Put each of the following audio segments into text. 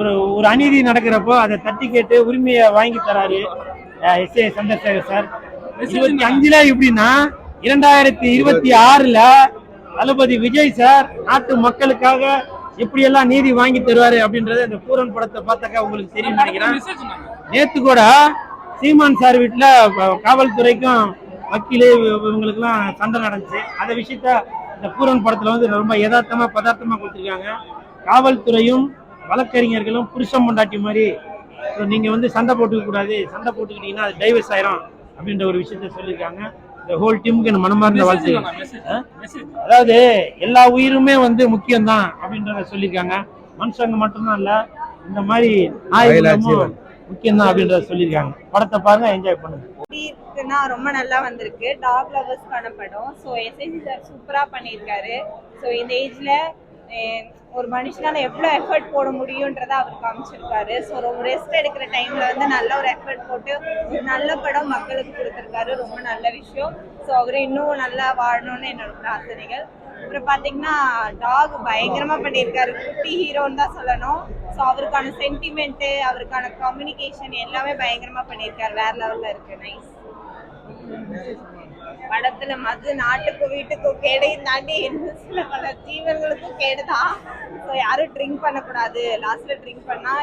ஒரு ஒரு அநீதி நடக்கிறப்போ அதை தட்டி கேட்டு உரிமையை வாங்கி தராரு எஸ்.ஏ. சந்திரசேகர் சார். 25ல எப்படின்னா 2026ல தளபதி விஜய் சார் நாட்டு மக்களுக்காக எப்படியெல்லாம் நீதி வாங்கி தருவாரு அப்படின்றது இந்த பூரன் படத்தை பார்த்தாக்கா உங்களுக்கு தெரியும் நினைக்கிறேன். நேத்து கூட சீமான் சார் வீட்டுல காவல்துறைக்கும் வக்கீலு இவங்களுக்குலாம் சண்டை நடந்துச்சு. அந்த விஷயத்த இந்த பூரன் படத்துல வந்து ரொம்ப யதார்த்தமா பதார்த்தமா கொடுத்துருக்காங்க. காவல்துறையும் வழக்கறிஞர்களும் புருஷம் பொண்டாட்டி மாதிரி நீங்க வந்து சண்டை போட்டுக்க கூடாது, சண்டை போட்டுக்கிட்டீங்கன்னா அது டைவர்ஸ் ஆயிரும் அப்படின்ற ஒரு விஷயத்த சொல்லியிருக்காங்க. இந்த ஹோல் டீமுக்கு மனமார்ந்த வாழ்த்து. அதாவது எல்லா உயிருமே வந்து முக்கியம்தான் அப்படின்றத சொல்லியிருக்காங்க. மனுஷங்க மட்டும்தான் இல்ல, இந்த மாதிரி நாய்களும் முக்கியம்தான் அப்படின்றத சொல்லியிருக்காங்க. படத்தை பாருங்க, என்ஜாய் பண்ணுங்க. ரொம்ப நல்லா வந்திருக்கு. டாக் லவர்ஸ்க்கான படம். ஸோ எஸ்ஏசி சார் சூப்பராக பண்ணியிருக்காரு. ஸோ இந்த ஏஜ்ல ஒரு மனுஷனால எவ்வளோ எஃபர்ட் போட முடியுன்றதை அவர் காமிச்சிருக்காரு. ஸோ ரொம்ப ரெஸ்ட் எடுக்கிற டைம்ல வந்து நல்ல ஒரு எஃபர்ட் போட்டு ஒரு நல்ல படம் மக்களுக்கு கொடுத்துருக்காரு. ரொம்ப நல்ல விஷயம். ஸோ அவரு இன்னும் நல்லா வாழணும்னு என்னோட பிரார்த்தனைகள். அப்புறம் பார்த்தீங்கன்னா டாக் பயங்கரமா பண்ணியிருக்காரு. குட்டி ஹீரோன்னு தான் சொல்லணும். ஸோ அவருக்கான சென்டிமெண்ட்டு, அவருக்கான கம்யூனிகேஷன் எல்லாமே பயங்கரமா பண்ணியிருக்காரு. வேற லெவல்ல இருக்கு. நைஸ். படத்துல மது நாட்டுக்கும் வீட்டுக்கும் கேடையும் தாண்டி சில பல ஜீவன்களுக்கும் கேடுதான். ஸோ யாரும் ட்ரிங்க் பண்ணக்கூடாது, லாஸ்ட்ல ட்ரிங்க் பண்ணா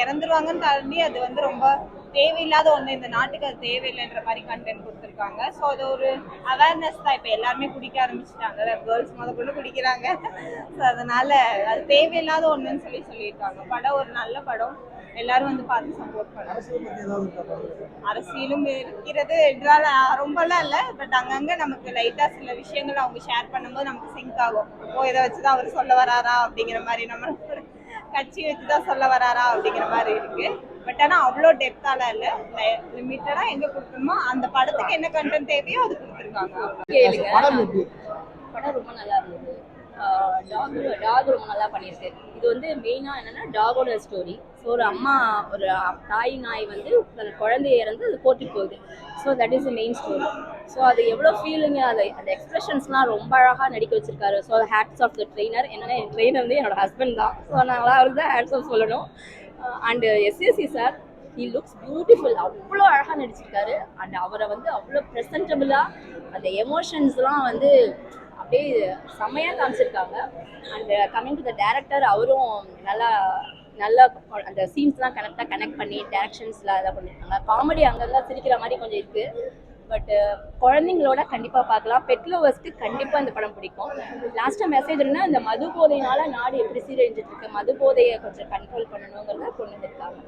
இறந்துருவாங்கன்னு தாண்டி அது வந்து ரொம்ப தேவையில்லாத ஒண்ணு. இந்த நாட்டுக்கு அது தேவையில்லைன்ற மாதிரி கண்டென்ட் கொடுத்துருக்காங்க. ஸோ அது ஒரு அவேர்னஸ் தான். இப்போ எல்லாருமே குடிக்க ஆரம்பிச்சுட்டாங்க, கேர்ள்ஸ் முத கொண்டு குடிக்கிறாங்க. ஸோ அதனால அது தேவையில்லாத ஒண்ணுன்னு சொல்லியிருக்காங்க. படம் ஒரு நல்ல படம். எல்லாரும் வந்து பார்த்து சப்போர்ட் பண்ணுவாங்க. அரசியலும் இருக்கிறது என்றால் ரொம்பலாம் இல்லை, பட் அங்கங்க நமக்கு லைட்டா சில விஷயங்கள் அவங்க ஷேர் பண்ணும்போது நமக்கு சிங்க் ஆகும். இதை வச்சுதான் அவர் சொல்ல வராரா அப்படிங்கிற மாதிரி, நம்ம கட்சி வச்சுதான் சொல்ல வராரா அப்படிங்கிற மாதிரி இருக்கு. பட் ஆனா அவ்வளோ டெப்தால இல்லை, லிமிட்டடா எங்க கொடுக்கணுமோ அந்த படத்துக்கு என்ன கண்டென்ட் தேவையோ அது கொடுத்துருக்காங்க. படம் ரொம்ப நல்லா இருந்தது. டாக் ரொம்ப நல்லா பண்ணியிருக்கு. இது வந்து மெயினாக என்னன்னா டாகோட ஸ்டோரி. ஸோ ஒரு அம்மா, ஒரு தாய் நாய் வந்து தன் குழந்தைய இறந்து அது கோர்ட்டுக்கு போகுது. So that is the main story. So அது எவ்வளோ ஃபீலிங்கு, அந்த எக்ஸ்பிரஷன்ஸ்லாம் ரொம்ப அழகாக நடிக்க வச்சிருக்காரு. So hats off the trainer. என்னன்னா என் ட்ரெயினர் வந்து என்னோட ஹஸ்பண்ட் தான். ஸோ நான் அவருக்கு தான் ஹேட்ஸ் ஆஃப் சொல்லணும். And SAC sir, he looks beautiful. அவ்வளோ அழகாக நடிச்சிருக்காரு. அண்ட் அவரை வந்து அவ்வளோ ப்ரெசன்டபுளாக அந்த எமோஷன்ஸ்லாம் வந்து அப்படியே செம்மையாக காமிச்சிருக்காங்க. And coming to the director, அவரும் நல்லா அந்த சீன்ஸ்லாம் கனெக்ட் பண்ணி டேரக்ஷன்ஸில் அதை பண்ணியிருக்காங்க. காமெடி அங்கங்கே சிரிக்கிற மாதிரி கொஞ்சம் இருக்குது. பட் குழந்தைங்களோட கண்டிப்பாக பார்க்கலாம். பெட் லவர்ஸ்க்கு கண்டிப்பாக இந்த படம் பிடிக்கும். லாஸ்ட்டாக மெசேஜ் என்ன, இந்த மது போதையினால நாடு எப்படி சீரழிஞ்சிட்டு இருக்கு, மது போதையை கொஞ்சம் கண்ட்ரோல் பண்ணணுங்கிறத கொண்டு வந்திருக்காங்க.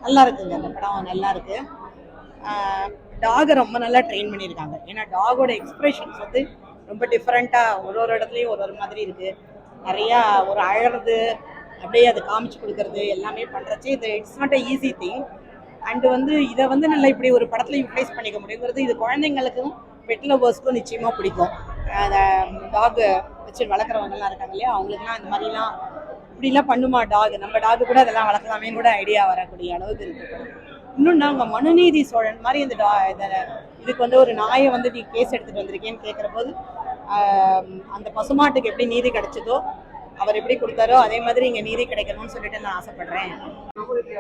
நல்லா இருக்குங்க, இந்த படம் நல்லா இருக்கு. டாகை ரொம்ப நல்லா ட்ரெயின் பண்ணியிருக்காங்க. ஏன்னா டாகோட எக்ஸ்பிரஷன்ஸ் வந்து ரொம்ப டிஃப்ரெண்ட்டாக ஒரு இடத்துலையும் ஒரு மாதிரி இருக்குது. நிறையா ஒரு அழறது, அப்படியே அதை காமிச்சு கொடுக்கறது எல்லாமே பண்ணுறச்சு. இது it's not a easy thing. And வந்து இதை வந்து நல்லா இப்படி ஒரு படத்தில் யூட்டிலைஸ் பண்ணிக்க முடியுங்கிறது இது குழந்தைங்களுக்கும் பெட் லவர்ஸ்க்கும் நிச்சயமாக பிடிக்கும். அதை டாக் வச்சு வளர்க்குறவங்கலாம் இருக்காங்க இல்லையா, அவங்களுக்குலாம் இந்த மாதிரிலாம் இப்படிலாம் பண்ணுமா டாக், நம்ம டாக் கூட அதெல்லாம் வளர்க்கலாமேன்னு கூட ஐடியா வரக்கூடிய அளவுக்கு இருக்குது. இன்னொன்று, அவங்க மனுநீதி சோழன் மாதிரி இந்த இதுக்கு வந்து ஒரு நாயை வந்து நீ கேஸ் எடுத்துகிட்டு வந்திருக்கேன்னு கேட்குற போது அந்த பசுமாட்டுக்கு எப்படி நீதி கிடைச்சதோ, அவர் எப்படி கொடுத்தாரோ அதே மாதிரி இங்கே நீதி கிடைக்கணும்னு சொல்லிட்டு நான் ஆசைப்படுறேன்.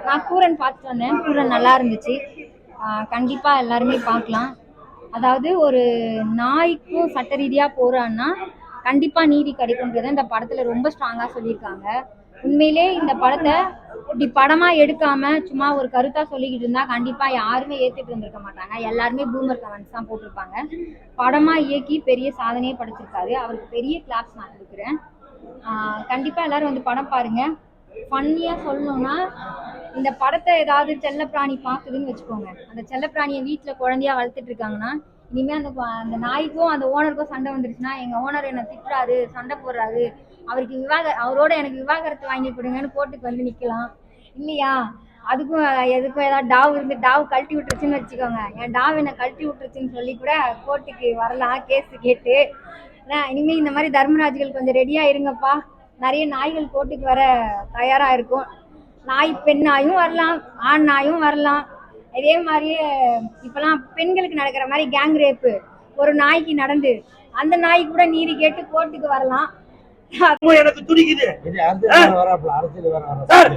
நான் பூரன் பார்த்துட்டு வந்தேன். பூரன் நல்லா இருந்துச்சு. கண்டிப்பாக எல்லாருமே பார்க்கலாம். அதாவது ஒரு நாய்க்கும் சட்ட ரீதியாக போகிறான்னா கண்டிப்பாக நீதி கிடைக்கும்ன்றத இந்த படத்தில் ரொம்ப ஸ்ட்ராங்காக சொல்லியிருக்காங்க. உண்மையிலே இந்த படத்தை இப்படி படமாக எடுக்காமல் சும்மா ஒரு கருத்தாக சொல்லிக்கிட்டு இருந்தால் கண்டிப்பாக யாருமே ஏற்றுட்டு இருந்திருக்க மாட்டாங்க. எல்லாருமே பூமர் கமெண்ட்ஸ் தான் போட்டிருப்பாங்க. படமாக இயக்கி பெரிய சாதனையே படைச்சிருக்காரு. அவருக்கு பெரிய கிளாப்ஸ் நான் கொடுக்குறேன். கண்டிப்பாக எல்லாரும் வந்து படம் பாருங்கள். ஃபன்னியாக சொல்லணும்னா, இந்த படத்தை ஏதாவது செல்லப்பிராணி பார்க்குதுன்னு வச்சுக்கோங்க. அந்த செல்லப்பிராணியை வீட்டில் குழந்தையா வளர்த்துட்டு இருக்காங்கன்னா, இனிமேல் அந்த நாய்க்கும் அந்த ஓனருக்கும் சண்டை வந்துருச்சுன்னா, எங்கள் ஓனர் என்னை திட்டுறாரு, சண்டை போடுறாரு, அவரோட எனக்கு விவாகரத்து வாங்கி கொடுங்கன்னு கோர்ட்டுக்கு வந்து நிற்கலாம் இல்லையா. அதுக்கும் எதுக்கும் ஏதாவது டாவ் இருந்து டாவ் கழட்டி விட்டுருச்சுன்னு வச்சுக்கோங்க. என் டாவ் என்னை கழட்டி விட்டுருச்சுன்னு சொல்லி கூட கோர்ட்டுக்கு வரலாம் கேஸ் கேட்டு. இனிமேல் இந்த மாதிரி தர்மராஜ்கள் கொஞ்சம் ரெடியாக இருங்கப்பா. நிறைய நாய்கள் கோர்ட்டுக்கு வர தயாராக இருக்கும். நாய் பெண் நாயும் வரலாம், ஆண் நாயும் வரலாம். இதே மாதிரியே இப்போலாம் பெண்களுக்கு நடக்கிற மாதிரி கேங் ரேப்பு ஒரு நாய்க்கு நடந்து அந்த நாய்க்கு கூட நீதி கேட்டு கோர்ட்டுக்கு வரலாம். எனக்கு துடிக்குது சார்.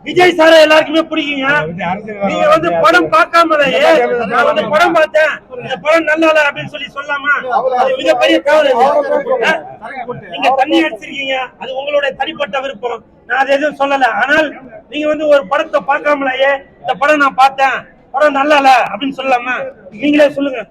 விஜய் சார எல்லாருக்குமே பிடிக்குங்க. நீங்க வந்து படம் பார்க்காமலேயே நான் வந்து படம் பார்த்தேன், இந்த படம் நல்லா இல்ல அப்படின்னு சொல்லி சொல்லாமா? அது மிகப்பெரிய தவறு. நீங்க தண்ணி அடிச்சிருக்கீங்க, அது உங்களுடைய தனிப்பட்ட விருப்பம், நான் அது எதுவும் சொல்லல. ஆனால் நீங்க வந்து ஒரு படத்தை பார்க்காமலேயே இந்த படம் நான் பார்த்தேன், படம் நல்லா இல்ல அப்படின்னு சொல்லலாமா? நீங்களே சொல்லுங்க.